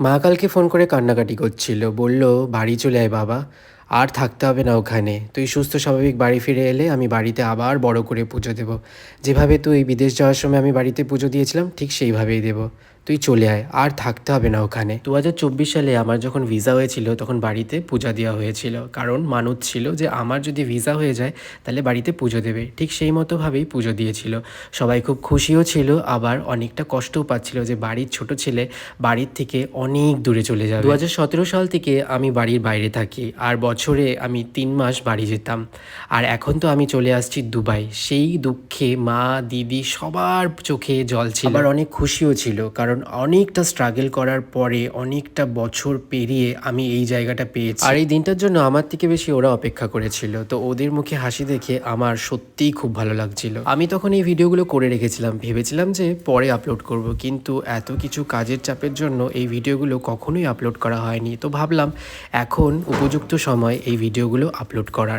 মা কালকে ফোন করে কান্নাকাটি করছিল, বলল বাড়ি চলে আয় বাবা, আর থাকতে হবে না ওখানে। তুই সুস্থ স্বাভাবিক বাড়ি ফিরে এলে আমি বাড়িতে আবার বড় করে পুজো দেব। যেভাবে তুই বিদেশ যাওয়ার সময় আমি বাড়িতে পুজো দিয়েছিলাম ঠিক সেইভাবেই দেব। তুই চলে আয়, আর থাকতে হবে না ওখানে। 2024 সালে আমার যখন ভিসা হয়েছিল তখন বাড়িতে পূজা দেওয়া হয়েছিল, কারণ মানত ছিল যে আমার যদি ভিসা হয়ে যায় তাহলে বাড়িতে পুজো দেবে। ঠিক সেই মতোভাবেই পুজো দিয়েছিল। সবাই খুব খুশিও ছিল, আবার অনেকটা কষ্টও পাচ্ছিল যে বাড়ির ছোট ছেলে বাড়ির থেকে অনেক দূরে চলে যাবে। 2017 সাল থেকে আমি বাড়ির বাইরে থাকি, আর বছরে আমি 3 মাস বাড়ি যেতাম। আর এখন তো আমি চলে আসছি দুবাই। সেই দুঃখে মা, দিদি সবার চোখে জল ছিল, আবার অনেক খুশিও ছিল, কারণ অনেকটা স্ট্রাগল করার পরে অনেকটা বছর পেরিয়ে আমি এই জায়গাটা পেয়েছি। আর এই দিনটার জন্য আমার থেকে বেশি ওরা অপেক্ষা করেছিল, তো ওদের মুখে হাসি দেখে আমার সত্যিই খুব ভালো লাগছিল। আমি তখন এই ভিডিওগুলো করে রেখেছিলাম, ভেবেছিলাম যে পরে আপলোড করব, কিন্তু এত কিছু কাজের চাপের জন্য এই ভিডিওগুলো কখনোই আপলোড করা হয়নি। তো ভাবলাম এখন উপযুক্ত সময় এই ভিডিওগুলো আপলোড করার।